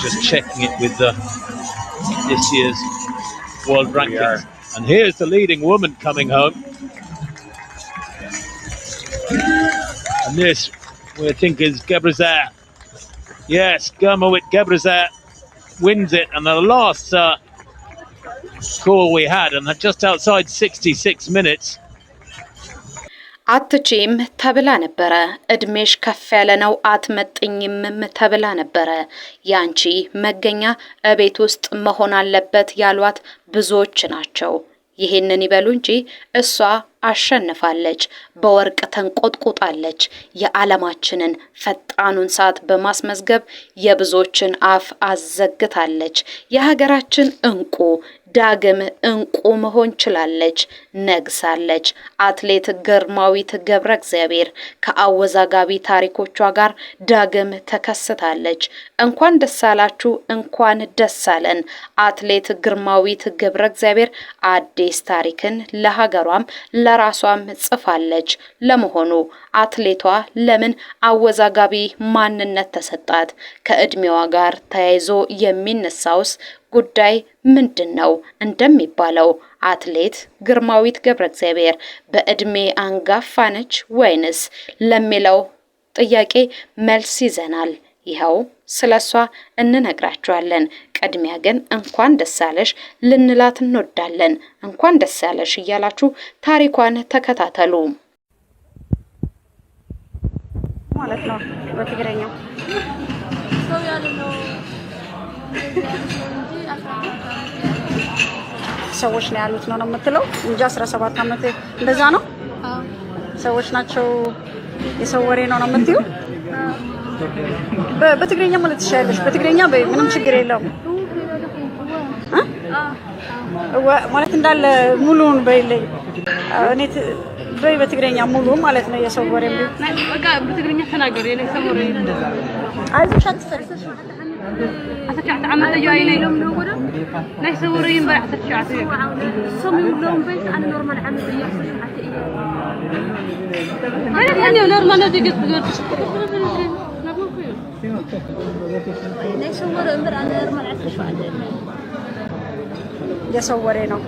Just checking it with this year's world rankings. And here's the leading woman coming home. And this, we think, is Gebreselassie. Yes, Gurmawit Gebreselassie wins it. And the last call we had, and just outside 66 minutes. አትጪም ተብላ ነበረ እድሜሽ ከፍ ያለ ነው አትመጥኝም ተብላ ነበረ ያንቺ መገኛ እቤት ውስጥ መሆን አለበት ያሏት ብዙዎች ናቸው ይሄንን ይበሉ እንጂ እሷ አሸንፋለች በወርቅ ተንቆጥቁጣለች የዓለማችንን ፈጣኑን ሰዓት በማስመዝገብ የብዙዎችን አፍ አዘግታለች የሀገራችን እንቁ ዳግም እንቁ መሆን ችላለች ነግሳለች አትሌት ግርማዊት ገብረ እግዚአብሔር ከአወዛጋቢ ታሪኮቿ ጋር ዳግም ተከስታለች እንኳን ደሳላችሁ እንኳን ደሳለን አትሌት ግርማዊት ገብረ እግዚአብሔር አዲስ ታሪክን ለሀገሯም ለራሷም ጽፋለች ለመሆኑ አትሌቷ ለምን አወዛጋቢ ማንነት ተሰጣት ከእድሜዋ ጋር ተያይዞ የሚነሳውስ ጉዳይ ምንድነው እንደሚባለው አትሌት ግርማዊት ገብረ እግዚአብሔር በእድሜ አንጋፋ ነች ወይንስ ለሚለው ጥያቄ መልስ ይዘናል ይሄው ስለሷ እንነግራችኋለን ቀድሚያ ግን እንኳን ደሳለሽ ልንላት እንወዳለን እንኳን ደሳለሽ እያላችሁ ታሪኳን ተከታተሉ ማለት ነው በትግረኛ ሰው ያለው ሰዎች ነው ያሉት ነው የምትለው እንጂ 17 አመት እንደዛ ነው ሰዎች ናቸው የሰው ወሬ ነው የምትዩ በትግረኛ ማለት ይሻለሽ በትግረኛ ምንም ችግር የለውም ማለት እንዳለ ሙሉን በይልኝ እኔ በይ በትግረኛ ሙሉ ማለት ነው የሰው ወሬ በቃ በትግረኛ ተናገር የኔ ሰው ወሬ አይዞሽ አትፈርሰሽ أتشعت عمل جايلي لهم لوجوده لا يسورين بقى أتشعت صمي لهم بس أنا نورمال عمل يحصل حتى إيه أنا نورمال نادي قط بقول لا يسورين بقى أنا نورمال عشان شو عندي يسورينه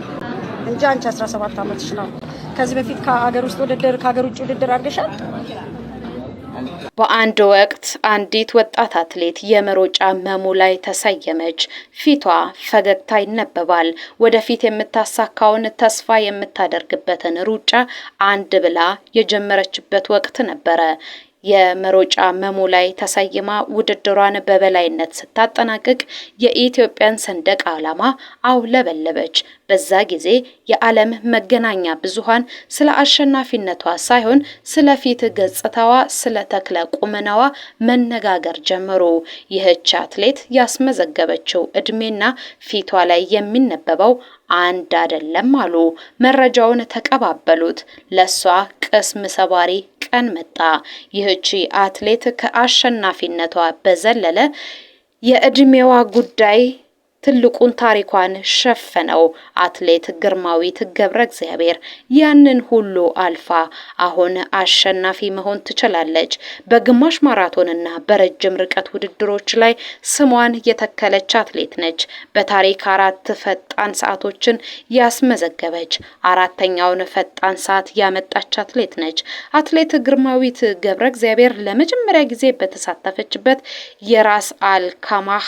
እንጂ አንቺ 17 አመትሽ ነው ከዚህ በፊት ከሀገር ውስጥ ውድድር ከሀገር ውጭ ውድድር አድርገሻል በአንድ ወቅት አንዲት ወጣት አትሌት የመሮጫ መሙ ላይ ተሰየመች ፊቷ ፈገግታ ይነበባል ወደፊት የምታሳካውን ተስፋ የምታደርግበትን ሩጫ አንድ ብላ የጀመረችበት ወቅት ነበረ የመሮጫ መሙ ላይ ተሰይማ ውድድሯን በበላይነት ስታጠናቅቅ የኢትዮጵያን ሰንደቅ ዓላማ አውለበለበች በዛ ጊዜ የዓለም መገናኛ ብዙሃን ስለ አሸናፊነቷ ሳይሆን ስለ ፊት ገጽታዋ ስለ ተክለ ቁመናዋ መነጋገር ጀመሩ ይህች አትሌት ያስመዘገበችው እድሜና ፊቷ ላይ የሚነበበው አንድ አይደለም አሉ መረጃውን ተቀባበሉት ለሷ ቅስም ሰባሪ ቀን መጣ ይህቺ አትሌት ከአሸናፊነቷ በዘለለ የእድሜዋ ጉዳይ ትልቁን ታሪኳን ሸፈነው አትሌት ግርማዊት ገብረ እግዚአብሔር ያንን ሁሉ አልፋ አሁን አሸናፊ መሆን ትችላለች በግማሽ ማራቶንና በረጅም ርቀት ውድድሮች ላይ ስሟን የተከለች አትሌት ነች በታሪክ 4 ፈጣን ሰዓቶችን ያስመዘገበች አራተኛውን ፈጣን ሰዓት ያመጣች አትሌት ነች አትሌት ግርማዊት ገብረ እግዚአብሔር ለመጀመሪያ ጊዜ በተሳተፈችበት የራስ አልካማህ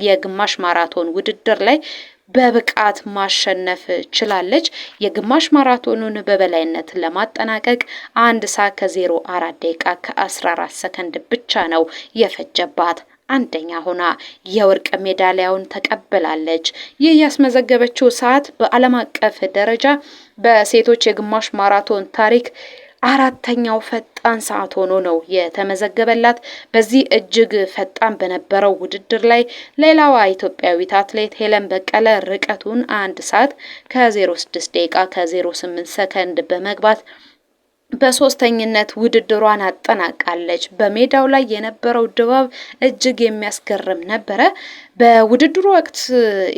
የግማሽ ማራቶን ውድድር ላይ በብቃት ማሸነፍ ችላለች የግማሽ ማራቶኑን በበላይነት ለማጠናቀቅ 1 ሰዓት ከ04 ደቂቃ ከ14 ሰከንድ ብቻ ነው የፈጀባት አንደኛ ሆና የወርቅ ሜዳሊያውን ተቀበላለች ይህ ያስመዘገበችው ሰዓት በዓለም አቀፍ ደረጃ በሴቶች የግማሽ ማራቶን ታሪክ አራተኛው ፈጣን ሰዓት ሆኖ ነው የተመዘገበላት በዚህ እጅግ ፈጣን በነበረው ውድድር ላይ ሌላዋ ኢትዮጵያዊት አትሌት ሄለን በቀለ ርቀቱን 1 ሰዓት ከ06 ደቂቃ ከ08 ሰከንድ በመግባት በሶስተኝነት ውድድሯን አጠናቃለች። በሜዳው ላይ የነበረው ድባብ እጅግ የሚያስገርም ነበረ። በውድድሩ ወቅት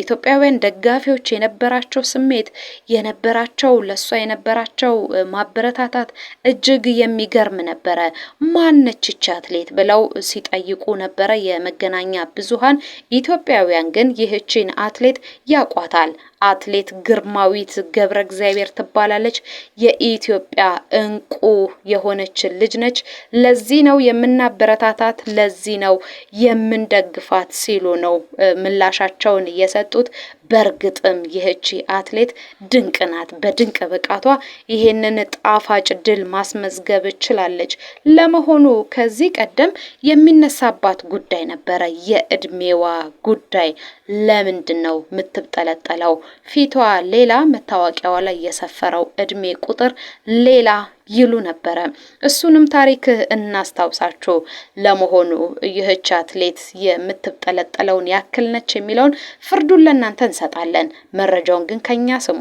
ኢትዮጵያውያን ደጋፊዎች የነበራቸው ስሜት የነበራቸው ለሷ የነበራቸው ማበረታታት እጅግ የሚገርም ነበረ። ማነች ይቺ አትሌት ብለው ሲጠይቁ ነበረ የመገናኛ ብዙሃን። ኢትዮጵያውያን ግን ይህችን አትሌት ያቋታል። አትሌት ግርማዊት ገብረ እግዚአብሔር ትባላለች። የኢትዮጵያ እንቁ የሆነች ልጅ ነች። ለዚህ ነው የምናበረታታት፣ ለዚህ ነው የምንደግፋት ሲሉ ነው ምላሻቸውን እየሰጡት። በእርግጥም ይህቺ አትሌት ድንቅ ናት። በድንቅ ብቃቷ ይሄንን ጣፋጭ ድል ማስመዝገብ ችላለች። ለመሆኑ ከዚህ ቀደም የሚነሳባት ጉዳይ ነበረ፣ የእድሜዋ ጉዳይ። ለምንድን ነው የምትብጠለጠለው? ፊቷ ሌላ፣ መታወቂያዋ ላይ የሰፈረው እድሜ ቁጥር ሌላ ይሉ ነበረ። እሱንም ታሪክ እናስታውሳችሁ። ለመሆኑ ይህች አትሌት የምትብጠለጠለውን ያክል ነች የሚለውን ፍርዱን ለእናንተ እንሰጣለን። መረጃውን ግን ከኛ ስሙ።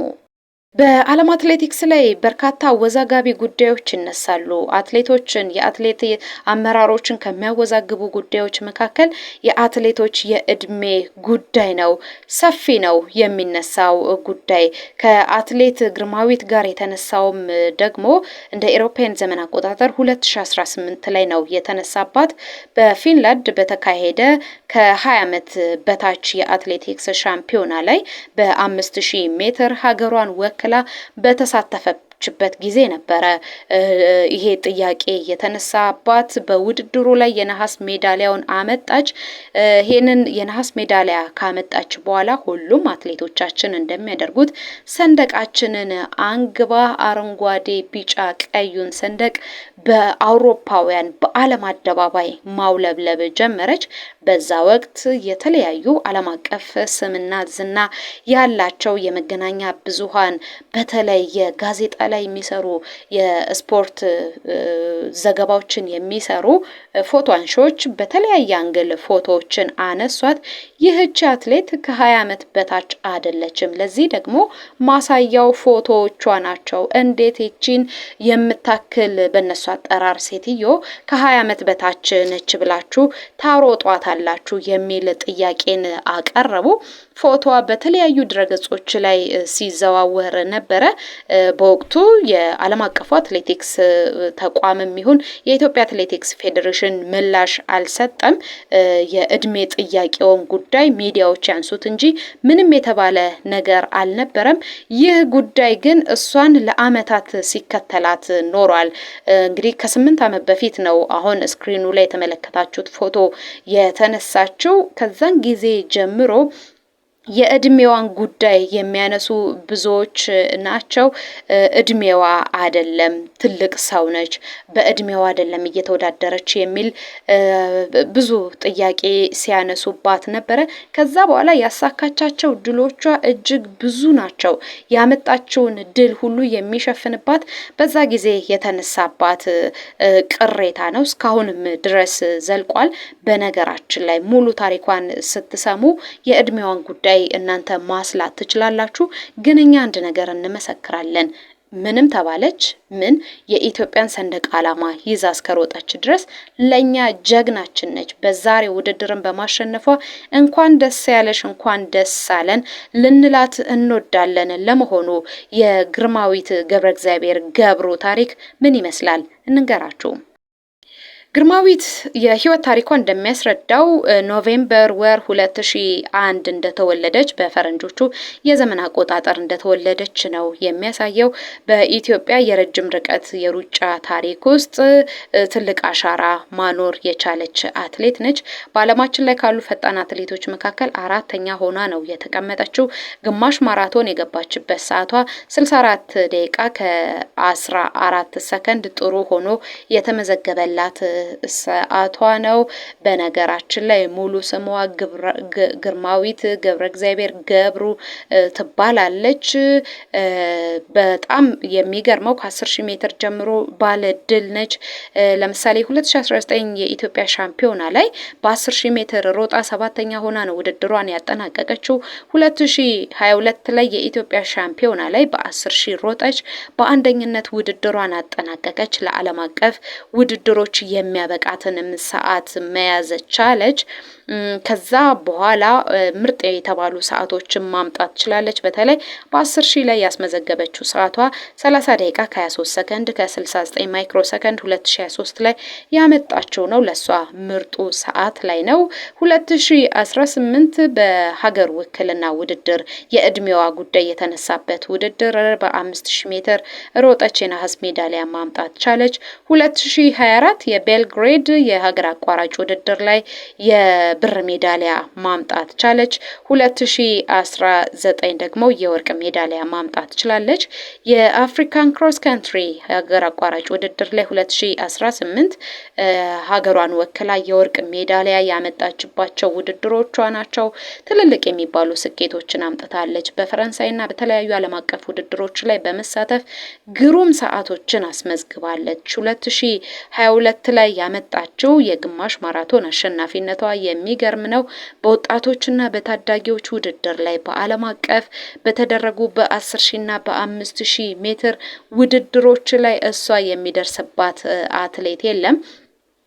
በዓለም አትሌቲክስ ላይ በርካታ አወዛጋቢ ጉዳዮች ይነሳሉ። አትሌቶችን የአትሌት አመራሮችን ከሚያወዛግቡ ጉዳዮች መካከል የአትሌቶች የእድሜ ጉዳይ ነው። ሰፊ ነው የሚነሳው ጉዳይ። ከአትሌት ግርማዊት ጋር የተነሳውም ደግሞ እንደ ኤሮፓያን ዘመን አቆጣጠር 2018 ላይ ነው የተነሳባት። በፊንላንድ በተካሄደ ከ20 ዓመት በታች የአትሌቲክስ ሻምፒዮና ላይ በ5000 ሜትር ሀገሯን ወክላ በተሳተፈችበት ጊዜ ነበረ ይሄ ጥያቄ የተነሳባት። በውድድሩ ላይ የነሐስ ሜዳሊያውን አመጣች። ይሄንን የነሐስ ሜዳሊያ ካመጣች በኋላ ሁሉም አትሌቶቻችን እንደሚያደርጉት ሰንደቃችንን አንግባ አረንጓዴ፣ ቢጫ፣ ቀዩን ሰንደቅ በአውሮፓውያን በዓለም አደባባይ ማውለብለብ ጀመረች። በዛ ወቅት የተለያዩ ዓለም አቀፍ ስምና ዝና ያላቸው የመገናኛ ብዙሃን በተለይ የጋዜጣ ላይ የሚሰሩ የስፖርት ዘገባዎችን የሚሰሩ ፎቶ አንሺዎች በተለያየ አንግል ፎቶዎችን አነሷት። ይህች አትሌት ከ20 ዓመት በታች አይደለችም። ለዚህ ደግሞ ማሳያው ፎቶዎቿ ናቸው። እንዴት ይቺን የምታክል በነሱ አጠራር ሴትዮ ከ20 ዓመት በታች ነች ብላችሁ ታሮጧታላችሁ የሚል ጥያቄን አቀረቡ። ፎቶዋ በተለያዩ ድረገጾች ላይ ሲዘዋወር ነበረ። በወቅቱ የዓለም አቀፉ አትሌቲክስ ተቋምም ይሁን የኢትዮጵያ አትሌቲክስ ፌዴሬሽን ምላሽ አልሰጠም። የእድሜ ጥያቄውን ጉዳይ ሚዲያዎች ያንሱት እንጂ ምንም የተባለ ነገር አልነበረም። ይህ ጉዳይ ግን እሷን ለአመታት ሲከተላት ኖሯል። እንግዲህ ከ8 ዓመት በፊት ነው አሁን ስክሪኑ ላይ የተመለከታችሁት ፎቶ የተነሳችው። ከዛን ጊዜ ጀምሮ የእድሜዋን ጉዳይ የሚያነሱ ብዙዎች ናቸው። እድሜዋ አይደለም፣ ትልቅ ሰው ነች፣ በእድሜዋ አይደለም እየተወዳደረች የሚል ብዙ ጥያቄ ሲያነሱባት ነበረ። ከዛ በኋላ ያሳካቻቸው ድሎቿ እጅግ ብዙ ናቸው። ያመጣችውን ድል ሁሉ የሚሸፍንባት በዛ ጊዜ የተነሳባት ቅሬታ ነው። እስካሁንም ድረስ ዘልቋል። በነገራችን ላይ ሙሉ ታሪኳን ስትሰሙ የእድሜዋን ጉዳይ እናንተ ማስላት ትችላላችሁ። ግን እኛ አንድ ነገር እንመሰክራለን። ምንም ተባለች ምን የኢትዮጵያን ሰንደቅ ዓላማ ይዛ እስከሮጠች ድረስ ለኛ ጀግናችን ነች። በዛሬ ውድድርን በማሸነፏ እንኳን ደስ ያለሽ እንኳን ደስ አለን ልንላት እንወዳለን። ለመሆኑ የግርማዊት ገብረ እግዚአብሔር ገብሩ ታሪክ ምን ይመስላል? እንንገራችሁ። ግርማዊት የህይወት ታሪኳ እንደሚያስረዳው ኖቬምበር ወር 2001 እንደተወለደች በፈረንጆቹ የዘመን አቆጣጠር እንደተወለደች ነው የሚያሳየው። በኢትዮጵያ የረጅም ርቀት የሩጫ ታሪክ ውስጥ ትልቅ አሻራ ማኖር የቻለች አትሌት ነች። በዓለማችን ላይ ካሉ ፈጣን አትሌቶች መካከል 4ኛ ሆና ነው የተቀመጠችው። ግማሽ ማራቶን የገባችበት ሰዓቷ 64 ደቂቃ ከ14 ሰከንድ ጥሩ ሆኖ የተመዘገበላት ሰዓቷ ነው። በነገራችን ላይ ሙሉ ስሟ ግርማዊት ገብረ እግዚአብሔር ገብሩ ትባላለች። በጣም የሚገርመው ከ10,000 ሜትር ጀምሮ ባለ ድል ነች። ለምሳሌ 2019 የኢትዮጵያ ሻምፒዮና ላይ በ10,000 ሜትር ሮጣ 7ኛ ሆና ነው ውድድሯን ያጠናቀቀችው። 2022 ላይ የኢትዮጵያ ሻምፒዮና ላይ በ10,000 ሮጠች፣ በአንደኝነት ውድድሯን አጠናቀቀች። ለዓለም አቀፍ ውድድሮች የሚያበቃትንም ሰዓት መያዝ ቻለች። ከዛ በኋላ ምርጥ የተባሉ ሰዓቶችን ማምጣት ችላለች። በተለይ በ10,000 ላይ ያስመዘገበችው ሰዓቷ 30 ደቂቃ ከ23 ሰከንድ ከ69 ማይክሮ ሰከንድ 2023 ላይ ያመጣችው ነው። ለሷ ምርጡ ሰዓት ላይ ነው። 2018 በሀገር ውክልና ውድድር የእድሜዋ ጉዳይ የተነሳበት ውድድር በ5,000 ሜትር ሮጠች፣ የነሐስ ሜዳሊያ ማምጣት ቻለች። 2024 የቤልግሬድ የሀገር አቋራጭ ውድድር ላይ የብር ሜዳሊያ ማምጣት ቻለች። 2019 ደግሞ የወርቅ ሜዳሊያ ማምጣት ችላለች። የአፍሪካን ክሮስ ካንትሪ ሀገር አቋራጭ ውድድር ላይ 2018 ሀገሯን ወክላ የወርቅ ሜዳሊያ ያመጣችባቸው ውድድሮቿ ናቸው። ትልልቅ የሚባሉ ስኬቶችን አምጥታለች። በፈረንሳይና በተለያዩ ዓለም አቀፍ ውድድሮች ላይ በመሳተፍ ግሩም ሰዓቶችን አስመዝግባለች። 2022 ላይ ያመጣችው የግማሽ ማራቶን አሸናፊነቷ የሚገርም ነው። በወጣቶችና በታዳጊዎች ውድድር ላይ በዓለም አቀፍ በተደረጉ በ10,000ና በ5,000 ሜትር ውድድሮች ላይ እሷ የሚደርስባት አትሌት የለም።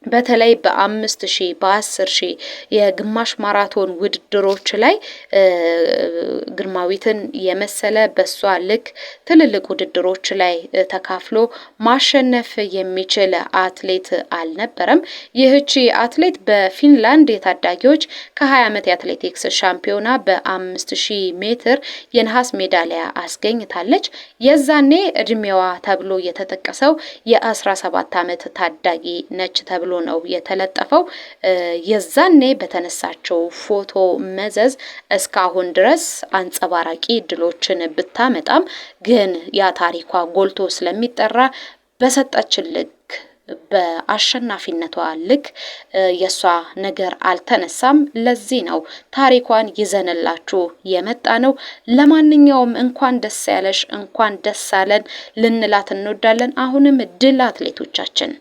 በተለይ በ5,000 በ10,000 የግማሽ ማራቶን ውድድሮች ላይ ግርማዊትን የመሰለ በሷ ልክ ትልልቅ ውድድሮች ላይ ተካፍሎ ማሸነፍ የሚችል አትሌት አልነበረም። ይህቺ አትሌት በፊንላንድ የታዳጊዎች ከ20 ዓመት የአትሌቲክስ ሻምፒዮና በ5,000 ሜትር የነሐስ ሜዳሊያ አስገኝታለች። የዛኔ እድሜዋ ተብሎ የተጠቀሰው የ17 ዓመት ታዳጊ ነች ተብሎ ነው የተለጠፈው። የዛኔ በተነሳቸው ፎቶ መዘዝ እስካሁን ድረስ አንጸባራቂ ድሎችን ብታመጣም ግን ያ ታሪኳ ጎልቶ ስለሚጠራ በሰጠችን ልክ በአሸናፊነቷ ልክ የሷ ነገር አልተነሳም። ለዚህ ነው ታሪኳን ይዘንላችሁ የመጣ ነው። ለማንኛውም እንኳን ደስ ያለሽ እንኳን ደስ አለን ልንላት እንወዳለን። አሁንም ድል አትሌቶቻችን።